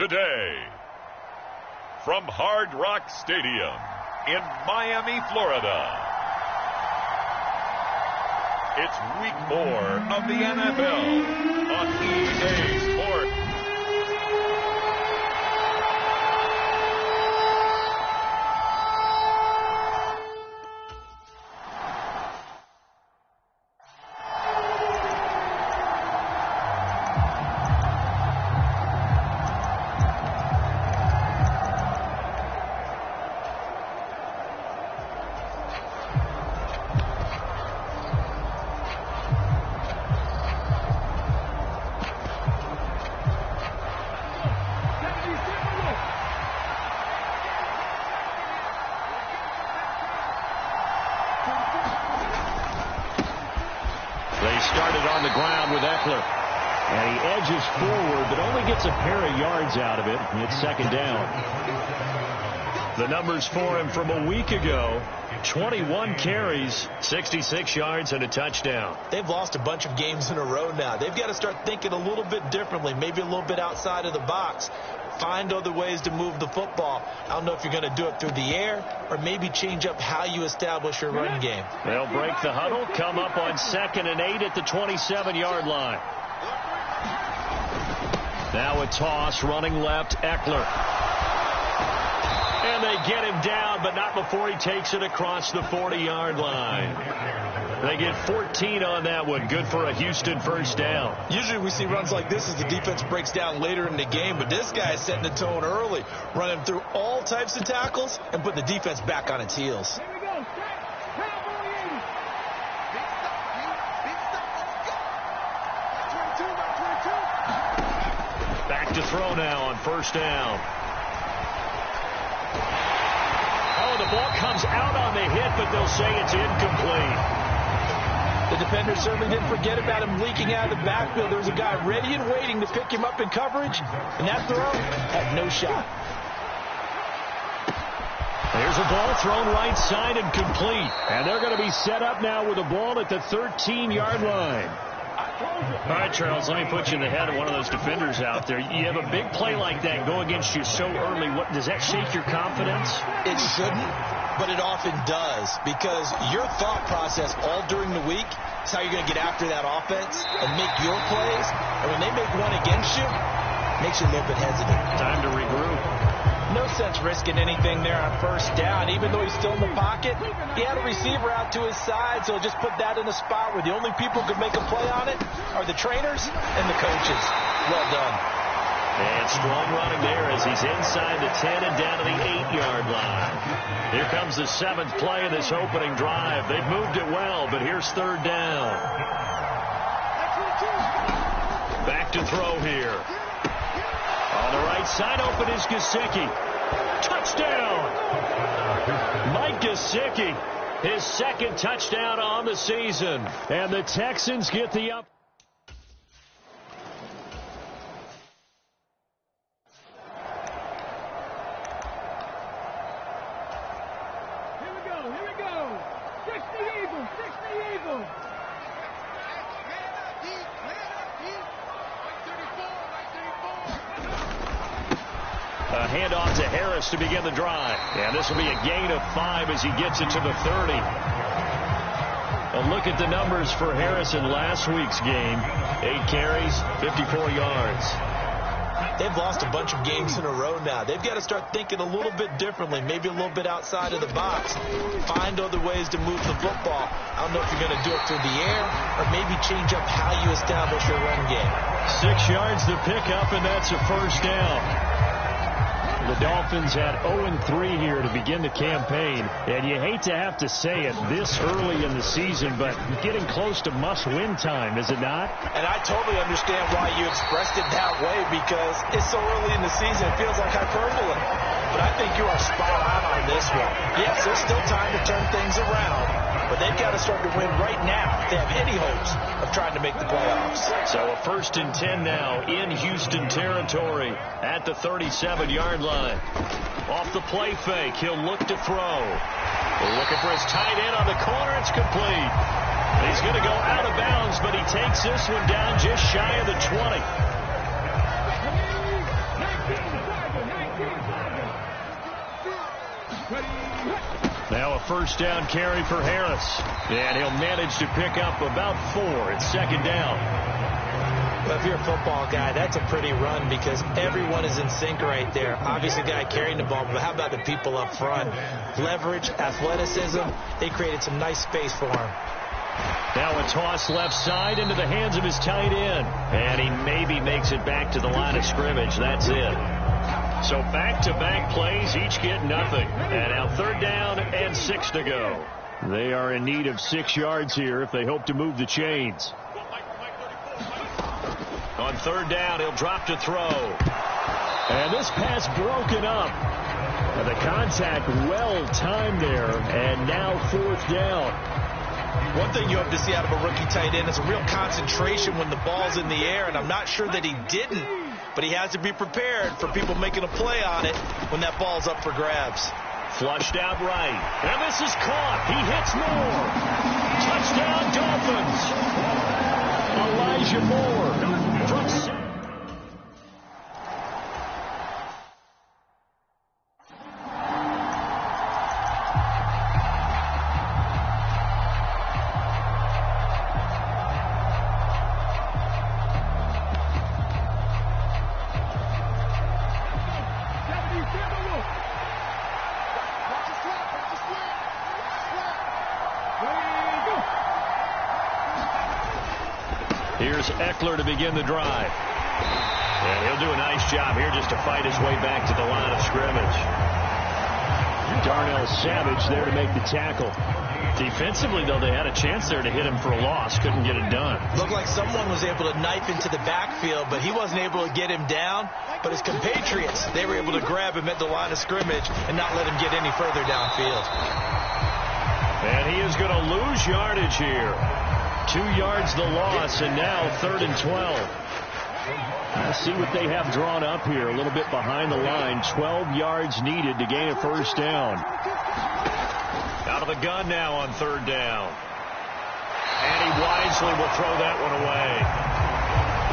today. From Hard Rock Stadium in Miami, Florida, it's Week 4 of the NFL on EA Sports. They started on the ground with Eckler. And he edges forward, but only gets a pair of yards out of it. It's second down. The numbers for him from a week ago: 21 carries, 66 yards, and a touchdown. They've lost a bunch of games in a row now. They've got to start thinking a little bit differently, maybe a little bit outside of the box. Find other ways to move the football. I don't know if you're going to do it through the air or maybe change up how you establish your run game. They'll break the huddle, come up on 2nd and 8 at the 27-yard line. Now a toss, running left, Eckler. And they get him down, but not before he takes it across the 40-yard line. They get 14 on that one. Good for a Houston first down. Usually we see runs like this as the defense breaks down later in the game, but this guy is setting the tone early, running through all types of tackles and putting the defense back on its heels. Back to throw now on first down. Oh, the ball comes out on the hit, but they'll say it's incomplete. The defender certainly didn't forget about him leaking out of the backfield. There was a guy ready and waiting to pick him up in coverage, and that throw had no shot. There's a ball thrown right side and complete. And they're going to be set up now with a ball at the 13-yard line. All right, Charles, let me put you in the head of one of those defenders out there. You have a big play like that go against you so early. What, does that shake your confidence? It shouldn't, but it often does, because your thought process all during the week is how you're going to get after that offense and make your plays. And when they make one against you, it makes you a little bit hesitant. Time to regroup. No sense risking anything there on first down. Even though he's still in the pocket, he had a receiver out to his side, so just put that in a spot where the only people who could make a play on it are the trainers and the coaches. Well done. And strong running there as he's inside the 10 and down to the 8-yard line. Here comes the 7th play of this opening drive. They've moved it well, but here's third down. Back to throw here. On the right side, open is Gesicki. Touchdown! Mike Gesicki, his 2nd touchdown on the season. And the Texans get the up. Here we go. 60 Eagles. A handoff to Harris to begin the drive. And this will be a gain of 5 as he gets it to the 30. A look at the numbers for Harris in last week's game. 8 carries, 54 yards. They've lost a bunch of games in a row now. They've got to start thinking a little bit differently, maybe a little bit outside of the box. Find other ways to move the football. I don't know if you're going to do it through the air or maybe change up how you establish your run game. 6 yards to pick up, and that's a first down. The Dolphins had 0-3 here to begin the campaign, and you hate to have to say it this early in the season, but getting close to must-win time, is it not? And I totally understand why you expressed it that way, because it's so early in the season, it feels like hyperbole. But I think you are spot on this one. Yes, there's still time to turn things around, but they've got to start to win right now if they have any hopes of trying to make the playoffs. So a 1st and 10 now in Houston territory at the 37-yard line. Off the play fake, he'll look to throw. Looking for his tight end on the corner. It's complete. He's going to go out of bounds, but he takes this one down just shy of the 20. Now a first down carry for Harris. And he'll manage to pick up about 4. It's second down. Well, if you're a football guy, that's a pretty run because everyone is in sync right there. Obviously, the guy carrying the ball, but how about the people up front? Leverage, athleticism, they created some nice space for him. Now a toss left side into the hands of his tight end. And he maybe makes it back to the line of scrimmage. That's it. So back-to-back plays, each get nothing. And now third down and 6 to go. They are in need of 6 yards here if they hope to move the chains. On third down, he'll drop to throw. And this pass broken up. And the contact well timed there. And now fourth down. One thing you hope to see out of a rookie tight end is a real concentration when the ball's in the air, and I'm not sure that he didn't, but he has to be prepared for people making a play on it when that ball's up for grabs. Flushed out right. And this is caught. He hits Moore. Touchdown, Dolphins. Elijah Moore from Here's Eckler to begin the drive. And he'll do a nice job here just to fight his way back to the line of scrimmage. Darnell Savage there to make the tackle. Defensively, though, they had a chance there to hit him for a loss. Couldn't get it done. Looked like someone was able to knife into the backfield, but he wasn't able to get him down. But his compatriots, they were able to grab him at the line of scrimmage and not let him get any further downfield. And he is going to lose yardage here. 2 yards the loss, and now 3rd and 12. Let's see what they have drawn up here. A little bit behind the line. 12 yards needed to gain a first down. Out of the gun now on third down. And he wisely will throw that one away.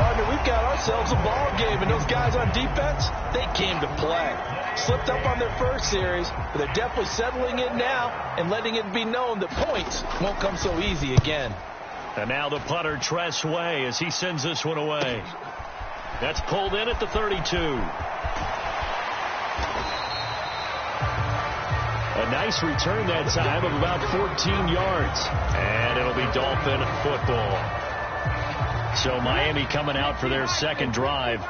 Partner, we've got ourselves a ball game, and those guys on defense, they came to play. Slipped up on their first series, but they're definitely settling in now and letting it be known that points won't come so easy again. And now the punter, Tress Way, as he sends this one away. That's pulled in at the 32. A nice return that time of about 14 yards. And it'll be Dolphin football. So Miami coming out for their second drive.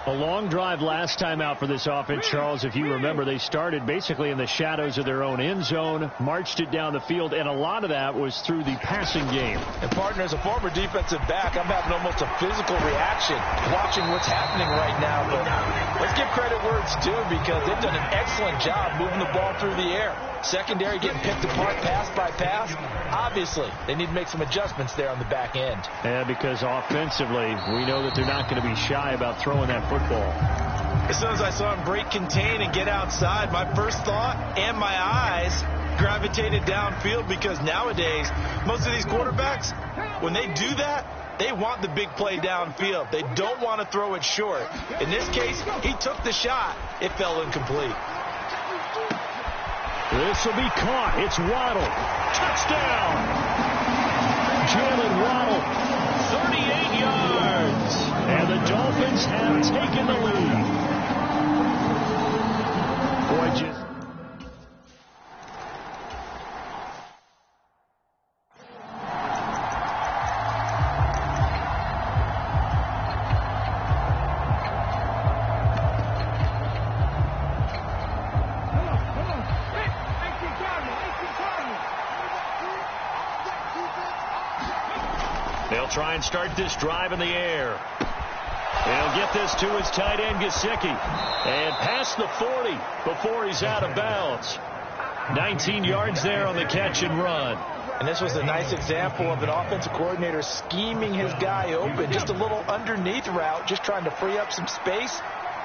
A long drive last time out for this offense, Charles. If you remember, they started basically in the shadows of their own end zone, marched it down the field, and a lot of that was through the passing game. And, partner, as a former defensive back, I'm having almost a physical reaction watching what's happening right now. But let's give credit where it's due because they've done an excellent job moving the ball through the air. Secondary getting picked apart pass by pass. Obviously, they need to make some adjustments there on the back end. Yeah, because offensively, we know that they're not going to be shy about throwing that football. As soon as I saw him break contain and get outside, my first thought and my eyes gravitated downfield because nowadays, most of these quarterbacks, when they do that, they want the big play downfield. They don't want to throw it short. In this case, he took the shot. It fell incomplete. This will be caught. It's Waddle. Touchdown! Jalen Waddle, 38 yards. And the Dolphins have taken the lead. Gorgeous. They'll try and start this drive in the air. They'll get this to his tight end, Gesicki. And past the 40 before he's out of bounds. 19 yards there on the catch and run. And this was a nice example of an offensive coordinator scheming his guy open. Just a little underneath route, just trying to free up some space.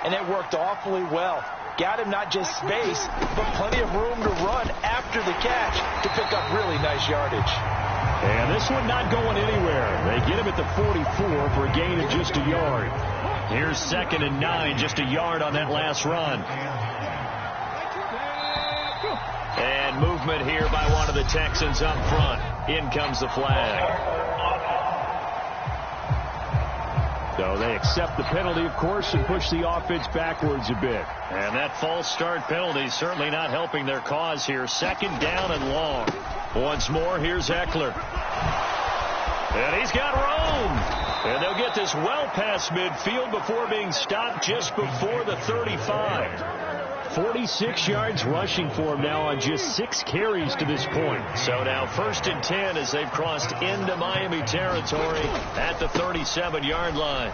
And it worked awfully well. Got him not just space, but plenty of room to run after the catch to pick up really nice yardage. And this one not going anywhere. They get him at the 44 for a gain of just a yard. Here's 2nd and 9, just a yard on that last run. And movement here by one of the Texans up front. In comes the flag. So they accept the penalty, of course, and push the offense backwards a bit. And that false start penalty certainly not helping their cause here. 2nd down and long. Once more, here's Eckler. And he's got room. And they'll get this well past midfield before being stopped just before the 35. 46 yards rushing for him now on just 6 carries to this point. So now 1st and 10 as they've crossed into Miami territory at the 37-yard line.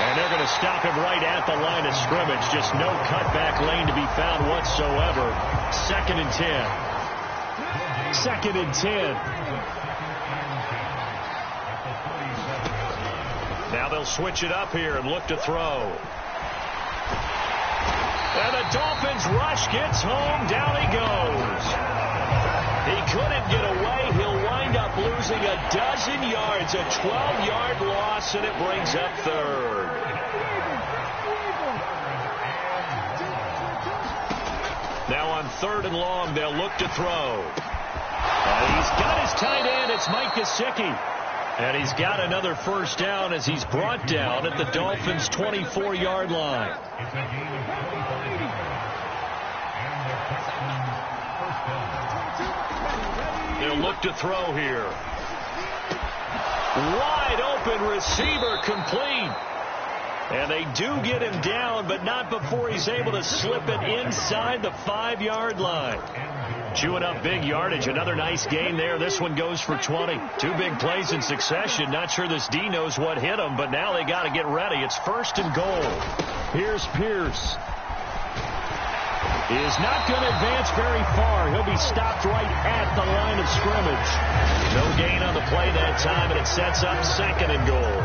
And they're going to stop him right at the line of scrimmage. Just no cutback lane to be found whatsoever. 2nd and 10. 2nd and 10. Now they'll switch it up here and look to throw. And the Dolphins rush gets home. Down he goes. He couldn't get away. He'll wind up losing a dozen yards. A 12-yard loss, and it brings up 3rd. Now on 3rd and long, they'll look to throw. He's got his tight end. It's Mike Gesicki. And he's got another 1st down as he's brought down at the Dolphins' 24-yard line. They'll look to throw here. Wide open receiver, complete. And they do get him down, but not before he's able to slip it inside the 5-yard line. Chewing up big yardage. Another nice gain there. This one goes for 20. 2 big plays in succession. Not sure this D knows what hit him, but now they got to get ready. It's 1st and goal. Here's Pierce. He is not going to advance very far. He'll be stopped right at the line of scrimmage. No gain on the play that time, and it sets up 2nd and goal.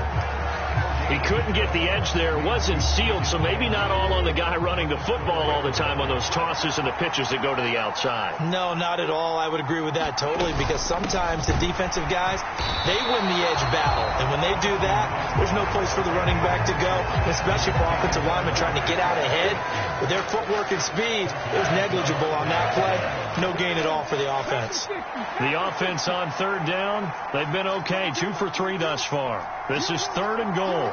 He couldn't get the edge there. Wasn't sealed, so maybe not all on the guy running the football all the time on those tosses and the pitches that go to the outside. No, not at all. I would agree with that totally, because sometimes the defensive guys, they win the edge battle. And when they do that, there's no place for the running back to go, especially for offensive linemen trying to get out ahead. With their footwork and speed, it was negligible on that play. No gain at all for the offense. The offense on 3rd down, they've been okay. 2 for 3 thus far. This is 3rd and goal.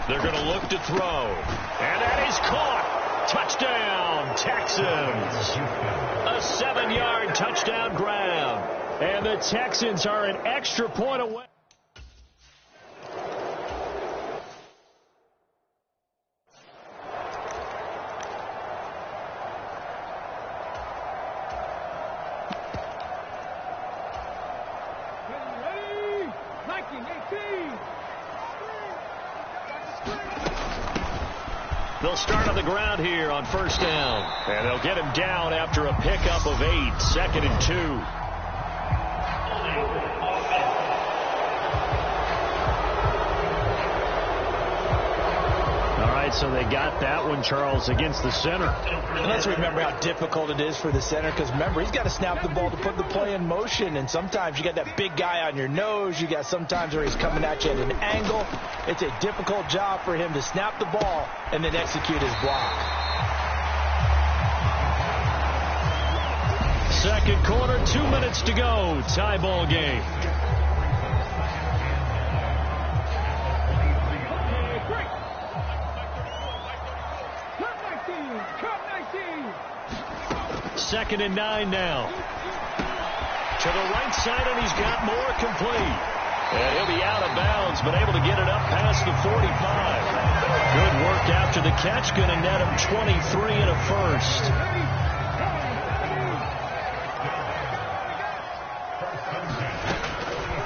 They're going to look to throw. And that is caught. Touchdown, Texans. A 7-yard touchdown grab. And the Texans are an extra point away. They'll start on the ground here on 1st down. And they'll get him down after a pickup of 8. 2nd and 2. All right, so they got that one, Charles, against the center. And let's remember how difficult it is for the center, because remember, he's got to snap the ball to put the play in motion, and sometimes you got that big guy on your nose. You got sometimes where he's coming at you at an angle. It's a difficult job for him to snap the ball and then execute his block. 2nd quarter, 2 minutes to go. Tie ball game. Second and 9 now. To the right side, and he's got more, complete. And he'll be out of bounds, but able to get it up past the 45. Good work after the catch. Going to net him 23 and a 1st.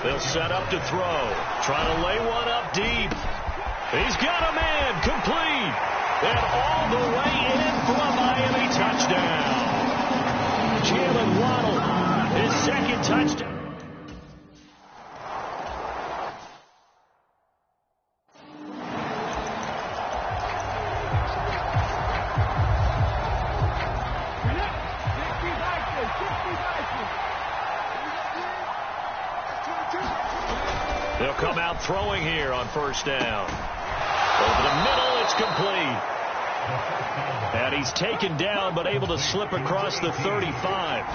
They'll set up to throw. Trying to lay one up deep. He's got a man, complete. And all the way in for a Miami touchdown. Jalen Waddle, his 2nd touchdown. They'll come out throwing here on first down. Over the middle, it's complete. And he's taken down, but able to slip across the 35.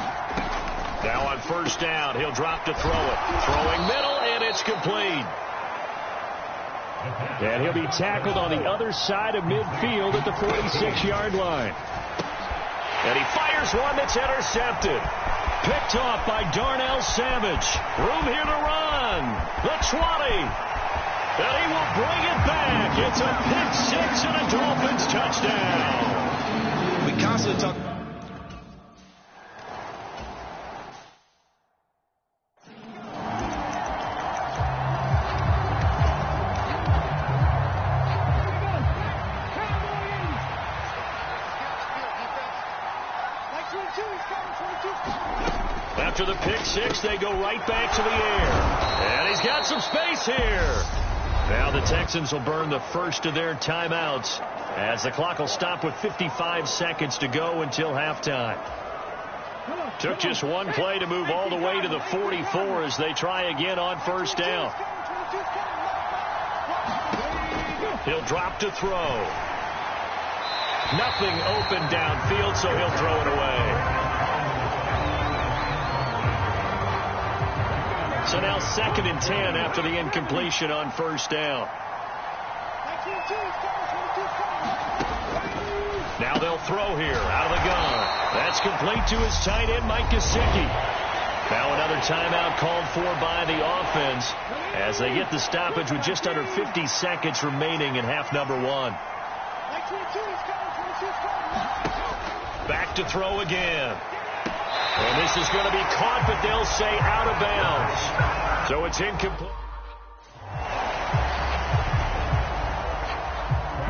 Now on first down, he'll drop to throw it. Throwing middle, and it's complete. And he'll be tackled on the other side of midfield at the 46-yard line. And he fires one that's intercepted. Picked off by Darnell Savage. Room here to run. The 20. And he will bring it back. It's a pick six and a Dolphins touchdown. We constantly talk. After the pick six, they go right back to the air. And he's got some space here. Now the Texans will burn the first of their timeouts as the clock will stop with 55 seconds to go until halftime. Took just one play to move all the way to the 44 as they try again on first down. He'll drop to throw. Nothing open downfield, so he'll throw it away. So now 2nd and 10 after the incompletion on first down. Now they'll throw here out of the gun. That's complete to his tight end, Mike Gesicki. Now another timeout called for by the offense as they get the stoppage with just under 50 seconds remaining in half number one. Back to throw again. And this is going to be caught, but they'll say out of bounds. So it's incomplete.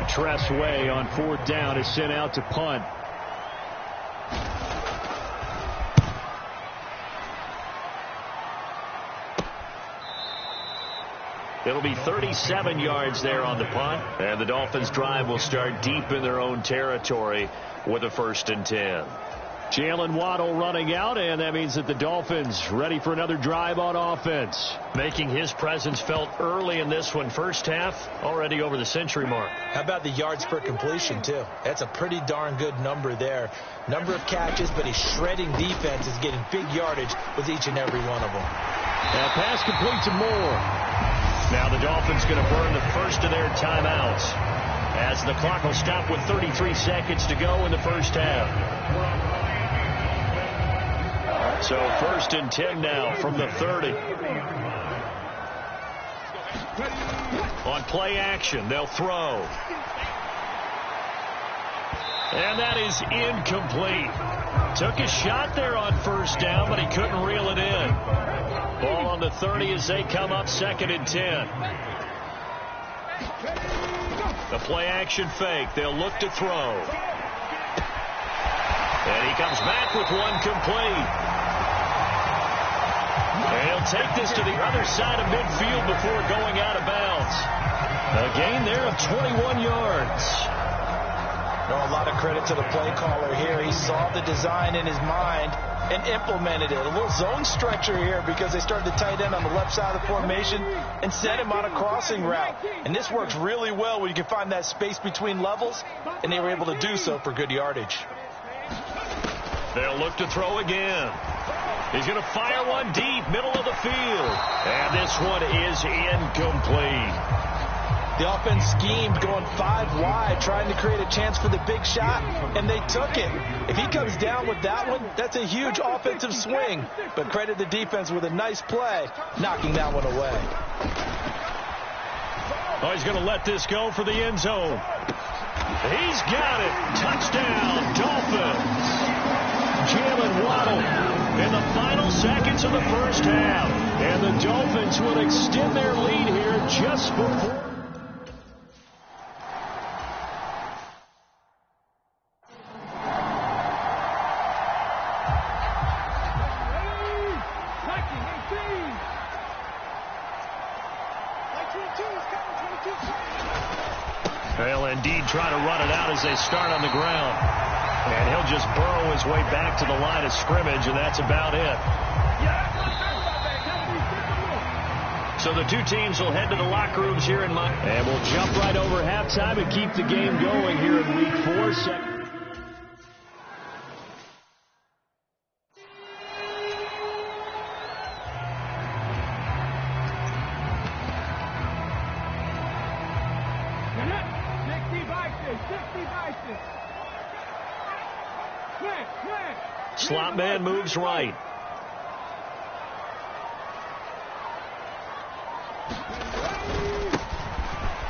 Tress Way on 4th down is sent out to punt. It'll be 37 yards there on the punt. And the Dolphins' drive will start deep in their own territory with a 1st and 10. Jalen Waddle running out, and that means that the Dolphins ready for another drive on offense. Making his presence felt early in this one. First half, already over the century mark. How about the yards per completion, too? That's a pretty darn good number there. Number of catches, but he's shredding defense, is getting big yardage with each and every one of them. Now pass complete to Moore. Now the Dolphins going to burn the first of their timeouts as the clock will stop with 33 seconds to go in the first half. So 1st and 10 now from the 30. On play action, they'll throw. And that is incomplete. Took a shot there on first down, but he couldn't reel it in. Ball on the 30 as they come up 2nd and 10. The play action fake. They'll look to throw. And he comes back with one complete. And he'll take this to the other side of midfield before going out of bounds. A gain there of 21 yards. Well, a lot of credit to the play caller here. He saw the design in his mind and implemented it. A little zone stretcher here because they started the tight end on the left side of the formation and sent him on a crossing route. And this works really well when you can find that space between levels, and they were able to do so for good yardage. They'll look to throw again. He's going to fire one deep, middle of the field. And this one is incomplete. The offense schemed going 5 wide, trying to create a chance for the big shot, and they took it. If he comes down with that one, that's a huge offensive swing. But credit the defense with a nice play, knocking that one away. Oh, he's going to let this go for the end zone. He's got it. Touchdown, Dolphins. Jalen Waddle in the final seconds of the first half. And the Dolphins will extend their lead here just before. They'll indeed try to run it out as they start on the ground. And he'll just burrow his way back to the line of scrimmage, and that's about it. So the two teams will head to the locker rooms here in Miami. And we'll jump right over halftime and keep the game going here in week 4. Slot man moves right.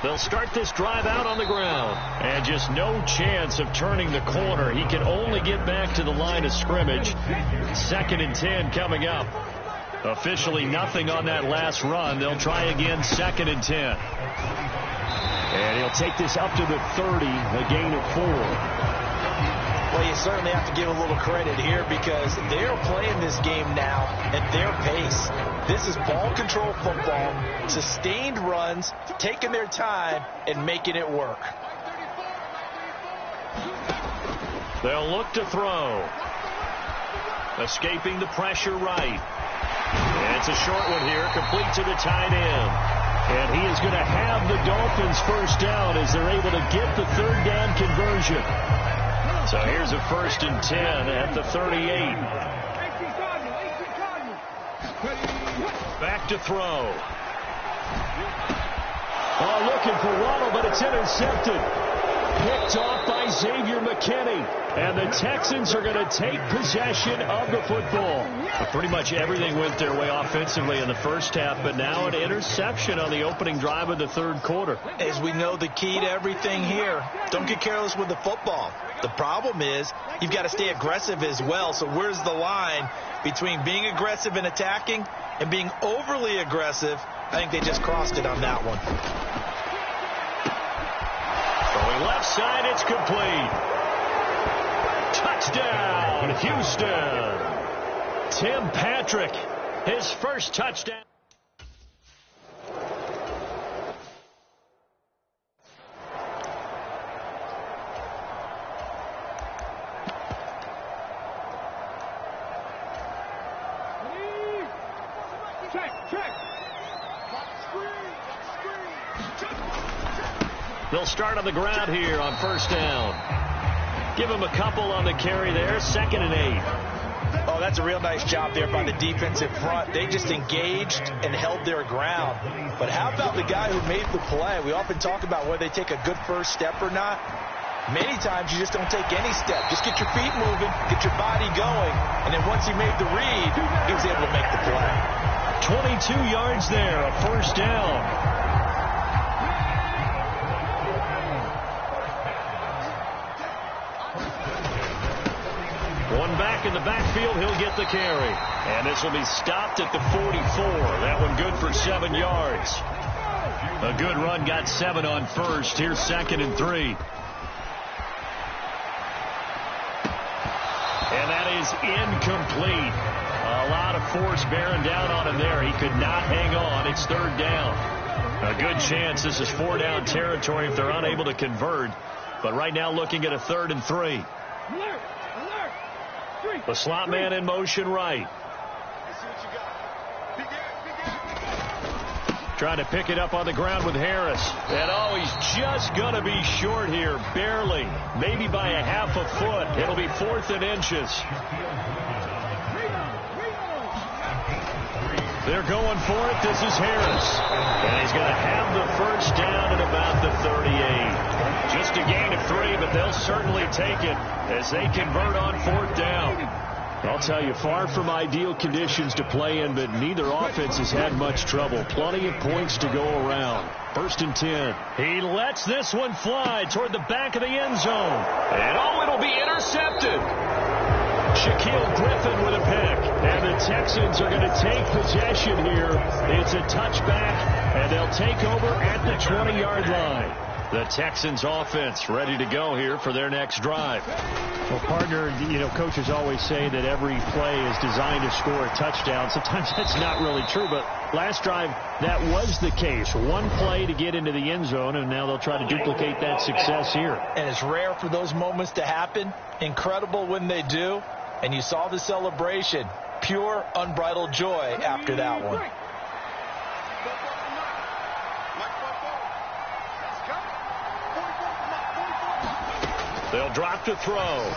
They'll start this drive out on the ground. And just no chance of turning the corner. He can only get back to the line of scrimmage. 2nd and 10 coming up. Officially nothing on that last run. They'll try again 2nd and 10. And he'll take this up to the 30, a gain of 4. Well, you certainly have to give a little credit here because they're playing this game now at their pace. This is ball control football, sustained runs, taking their time and making it work. They'll look to throw. Escaping the pressure right. And it's a short one here, complete to the tight end. And he is going to have the Dolphins first down as they're able to get the 3rd down conversion. So here's a 1st and 10 at the 38. Back to throw. Oh, looking for Waddle, but it's intercepted. Picked off by Xavier McKinney. And the Texans are going to take possession of the football. Pretty much everything went their way offensively in the first half, but now an interception on the opening drive of the 3rd quarter. As we know, the key to everything here, don't get careless with the football. The problem is you've got to stay aggressive as well. So where's the line between being aggressive and attacking and being overly aggressive? I think they just crossed it on that one. Throwing left side, it's complete. Touchdown, Houston. Tim Patrick, his first touchdown. They'll start on the ground here on 1st down. Give him a couple on the carry there. 2nd and 8. Oh, that's a real nice job there by the defensive front. They just engaged and held their ground. But how about the guy who made the play? We often talk about whether they take a good first step or not. Many times you just don't take any step. Just get your feet moving, get your body going, and then once he made the read, he was able to make the play. 22 yards there, a 1st down. One back in the backfield, he'll get the carry. And this will be stopped at the 44. That one good for 7 yards. A good run, got 7 on 1st. Here's 2nd and 3. And that is incomplete. A lot of force bearing down on him there. He could not hang on. It's 3rd down. A good chance this is 4-down territory if they're unable to convert. But right now looking at a 3rd and 3. The slot man in motion right. Trying to pick it up on the ground with Harris. And oh, he's just going to be short here. Barely. Maybe by a half a foot. It'll be 4th and inches. They're going for it. This is Harris. And he's going to have the first down at about the 38. Just a gain of 3, but they'll certainly take it as they convert on 4th down. I'll tell you, far from ideal conditions to play in, but neither offense has had much trouble. Plenty of points to go around. 1st and 10. He lets this one fly toward the back of the end zone. And oh, it'll be intercepted. Shaquille Griffin with a pick. And the Texans are going to take possession here. It's a touchback, and they'll take over at the 20-yard line. The Texans offense ready to go here for their next drive. Well, partner, coaches always say that every play is designed to score a touchdown. Sometimes that's not really true, but last drive, that was the case. One play to get into the end zone, and now they'll try to duplicate that success here. And it's rare for those moments to happen. Incredible when they do. And you saw the celebration. Pure, unbridled joy after that one. He'll drop to throw.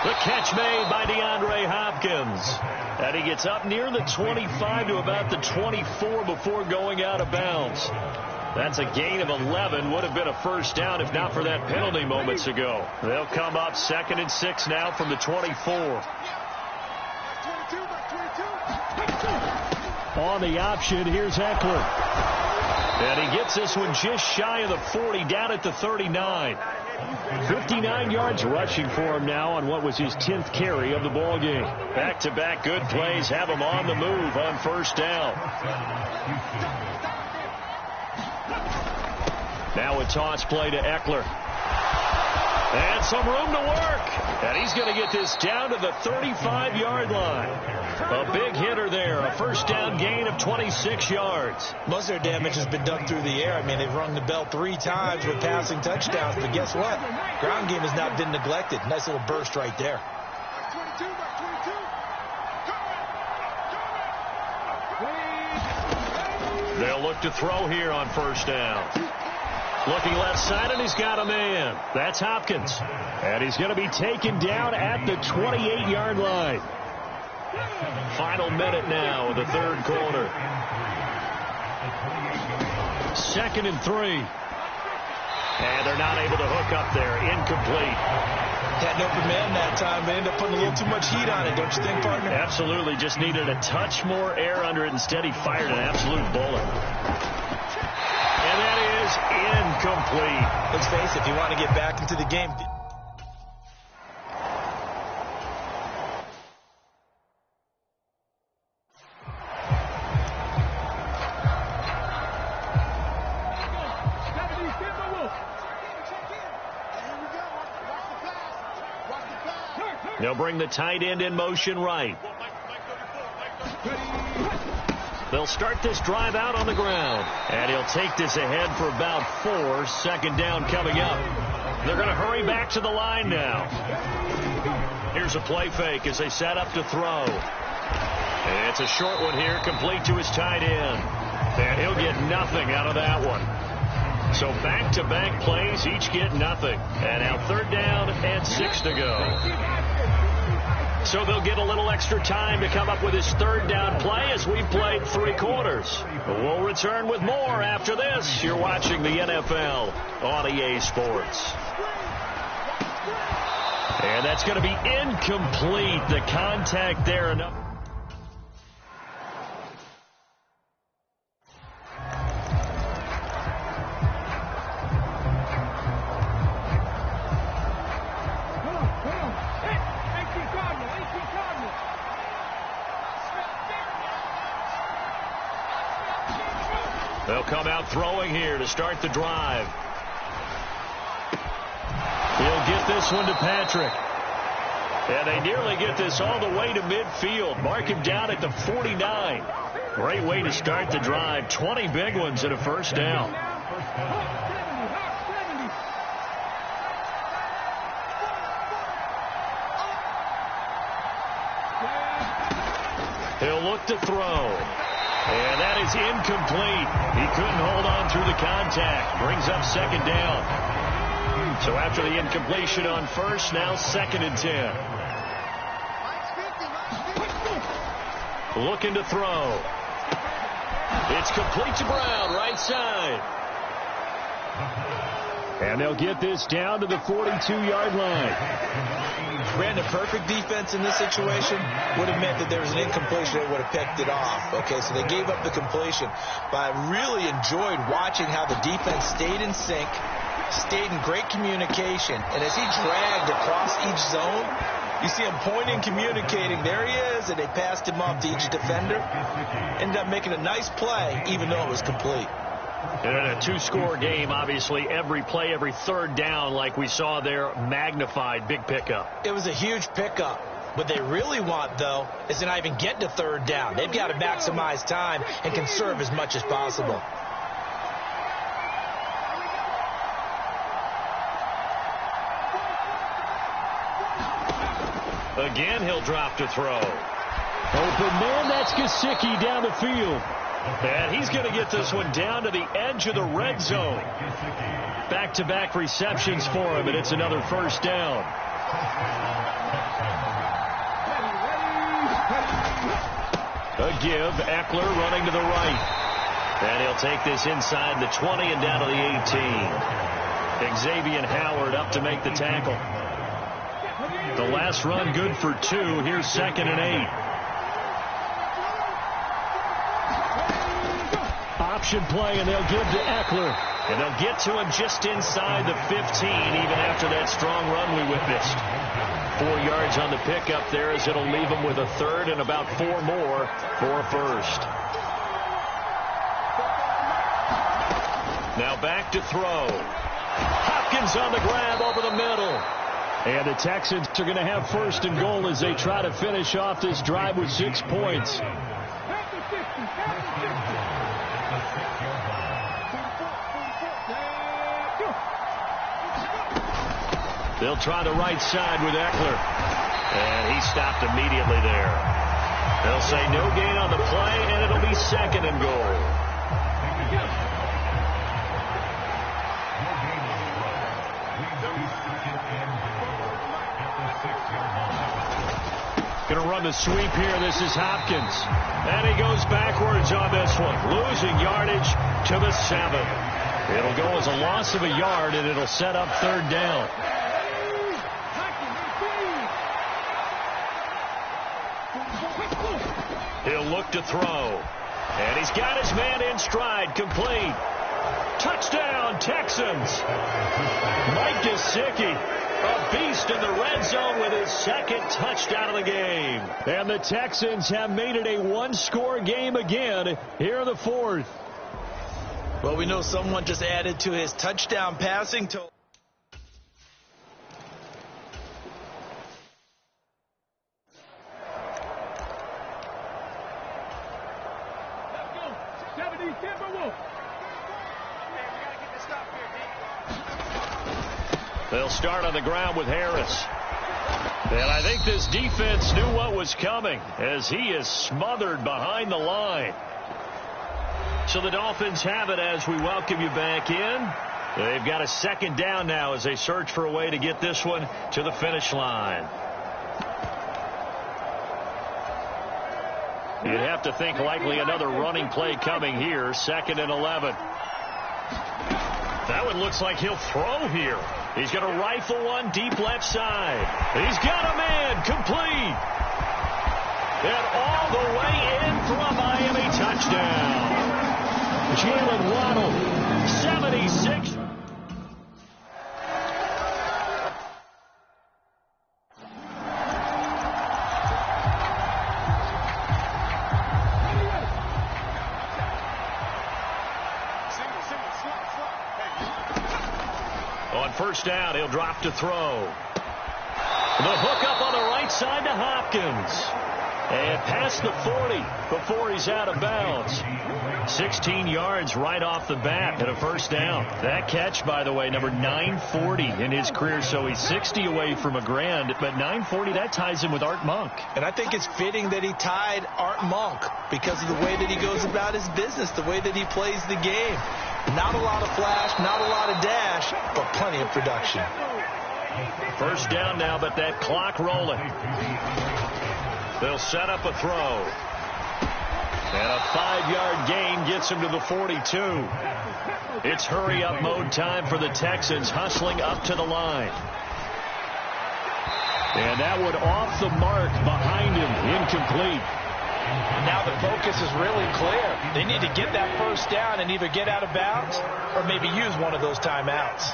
The catch made by DeAndre Hopkins. And he gets up near the 25 to about the 24 before going out of bounds. That's a gain of 11. Would have been a first down if not for that penalty moments ago. They'll come up 2nd and 6 now from the 24. On the option, here's Eckler. And he gets this one just shy of the 40, down at the 39. 59 yards rushing for him now on what was his 10th carry of the ball game. Back-to-back good plays have him on the move on first down. Now a toss play to Eckler. And some room to work. And he's going to get this down to the 35-yard line. A big hitter there. A first down gain of 26 yards. Most of their damage has been done through the air. I mean, they've rung the bell 3 times with passing touchdowns. But guess what? Ground game has not been neglected. Nice little burst right there. They'll look to throw here on first down. Looking left side, and he's got a man. That's Hopkins. And he's going to be taken down at the 28-yard line. Final minute now of the third quarter. 2nd and 3. And they're not able to hook up there. Incomplete. Had no command that time. They ended up putting a little too much heat on it, don't you think, partner? Absolutely. Just needed a touch more air under it. Instead, he fired an absolute bullet. And that is incomplete. Let's face it, if you want to get back into the game. They'll bring the tight end in motion right. They'll start this drive out on the ground. And he'll take this ahead for about 4. 2nd down coming up. They're going to hurry back to the line now. Here's a play fake as they set up to throw. And it's a short one here, complete to his tight end. And he'll get nothing out of that one. So back-to-back plays, each get nothing. And now 3rd down and 6 to go. So they'll get a little extra time to come up with his 3rd down play as we played 3 quarters. We'll return with more after this. You're watching the NFL on EA Sports. And that's going to be incomplete. The contact there. They'll come out throwing here to start the drive. He'll get this one to Patrick. And they nearly get this all the way to midfield. Mark him down at the 49. Great way to start the drive. 20 big ones and a first down. He'll look to throw. And that is incomplete. He couldn't hold on through the contact. Brings up 2nd down. So after the incompletion on first, now 2nd and 10. Looking to throw. It's complete to Brown, right side. And they'll get this down to the 42-yard line. Brandon, perfect defense in this situation would have meant that there was an incompletion. They would have picked it off. Okay, so they gave up the completion. But I really enjoyed watching how the defense stayed in sync, stayed in great communication. And as he dragged across each zone, you see him pointing, communicating. There he is, and they passed him off to each defender. Ended up making a nice play, even though it was complete. And in a 2-score game, obviously, every play, every 3rd down, like we saw there, magnified, big pickup. It was a huge pickup. What they really want, though, is to not even get to 3rd down. They've got to maximize time and conserve as much as possible. Again, he'll drop to throw. Open man, that's Gesicki down the field. And he's going to get this one down to the edge of the red zone. Back-to-back receptions for him, and it's another first down. A give, Eckler running to the right. And he'll take this inside the 20 and down to the 18. Xavier Howard up to make the tackle. The last run good for 2. Here's 2nd and 8. Option play, and they'll give to Eckler. And they'll get to him just inside the 15, even after that strong run we witnessed. 4 yards on the pickup there, as it'll leave him with a third and about 4 more for a first. Now back to throw. Hopkins on the grab over the middle. And the Texans are going to have 1st and goal as they try to finish off this drive with 6 points. They'll try the right side with Eckler. And he stopped immediately there. They'll say no gain on the play, and it'll be 2nd and goal. Going to run the sweep here. This is Hopkins. And he goes backwards on this one. Losing yardage to the 7. It'll go as a loss of a yard, and it'll set up 3rd down. He'll look to throw. And he's got his man in stride. Complete. Touchdown, Texans. Mike Gesicki, a beast in the red zone with his 2nd touchdown of the game. And the Texans have made it a 1-score game again here in the 4th. Well, we know someone just added to his touchdown passing total. They'll start on the ground with Harris. And I think this defense knew what was coming as he is smothered behind the line. So the Dolphins have it as we welcome you back in. They've got a 2nd down now as they search for a way to get this one to the finish line. You'd have to think likely another running play coming here. 2nd and 11. That one looks like he'll throw here. He's going to rifle one deep left side. He's got a man complete. And all the way in for a Miami touchdown. Jalen Waddle, 76. On 1st down, he'll drop to throw. The hook up on the right side to Hopkins. And past the 40 before he's out of bounds. 16 yards right off the bat and a 1st down. That catch, by the way, number 940 in his career, so he's 60 away from a grand. But 940, that ties him with Art Monk. And I think it's fitting that he tied Art Monk because of the way that he goes about his business, the way that he plays the game. Not a lot of flash, not a lot of dash, but plenty of production. 1st down now, but that clock rolling. They'll set up a throw. And a 5-yard gain gets him to the 42. It's hurry-up mode time for the Texans, hustling up to the line. And that one off the mark behind him, incomplete. Now the focus is really clear. They need to get that 1st down and either get out of bounds or maybe use one of those timeouts.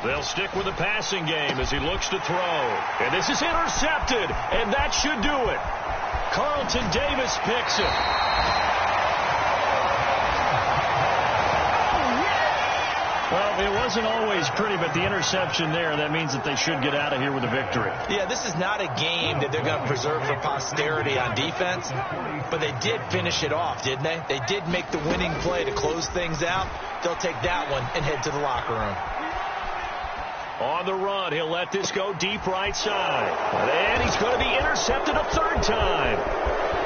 They'll stick with the passing game as he looks to throw. And this is intercepted, and that should do it. Carlton Davis picks it. Well, it wasn't always pretty, but the interception there, that means that they should get out of here with a victory. Yeah, this is not a game that they're going to preserve for posterity on defense, but they did finish it off, didn't they? They did make the winning play to close things out. They'll take that one and head to the locker room. On the run, he'll let this go deep right side. And he's going to be intercepted a third time.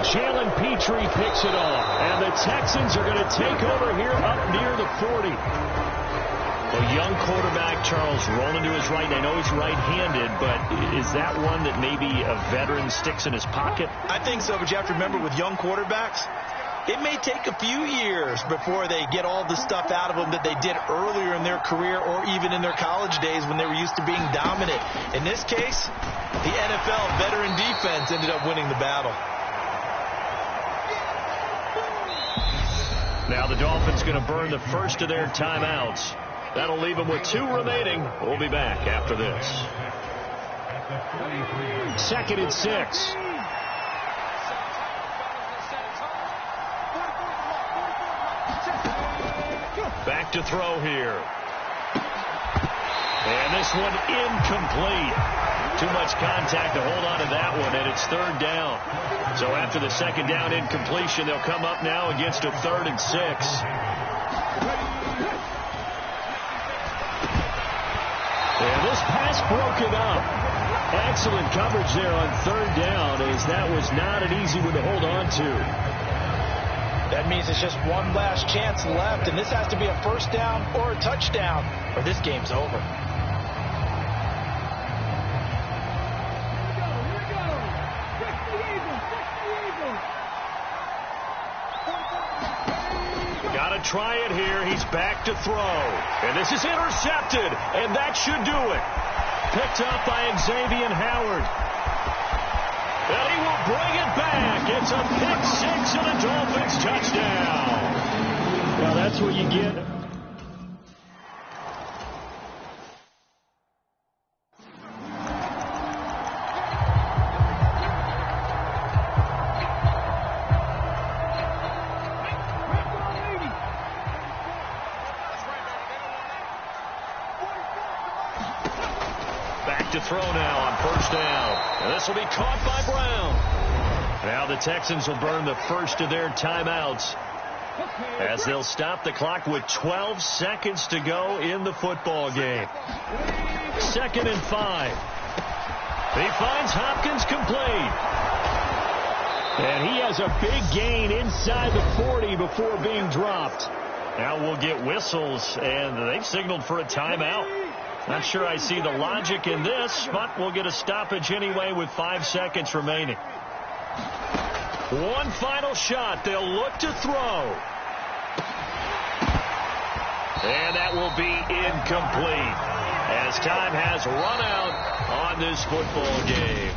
Jalen Petrie picks it off. And the Texans are going to take over here up near the 40. A young quarterback, Charles, rolling to his right. I know he's right-handed, but is that one that maybe a veteran sticks in his pocket? I think so, but you have to remember with young quarterbacks, it may take a few years before they get all the stuff out of them that they did earlier in their career or even in their college days when they were used to being dominant. In this case, the NFL veteran defense ended up winning the battle. Now the Dolphins going to burn the first of their timeouts. That'll leave them with 2 remaining. We'll be back after this. 2nd and 6. Back to throw here. And this one incomplete. Too much contact to hold on to that one, and it's 3rd down. So after the 2nd down incompletion, they'll come up now against a 3rd and 6. And this pass broken up. Excellent coverage there on 3rd down, as that was not an easy one to hold on to. That means it's just one last chance left, and this has to be a 1st down or a touchdown, or this game's over. Got to try it here. He's back to throw. And this is intercepted, and that should do it. Picked up by Xavier Howard. And he will bring it back. It's a pick 6 and a Dolphins touchdown. Well, that's what you get. Back to throw now on 1st down. And this will be caught by Brown. Now the Texans will burn the first of their timeouts as they'll stop the clock with 12 seconds to go in the football game. 2nd and 5. He finds Hopkins complete. And he has a big gain inside the 40 before being dropped. Now we'll get whistles, and they've signaled for a timeout. Not sure I see the logic in this, but we'll get a stoppage anyway with 5 seconds remaining. One final shot. They'll look to throw. And that will be incomplete as time has run out on this football game.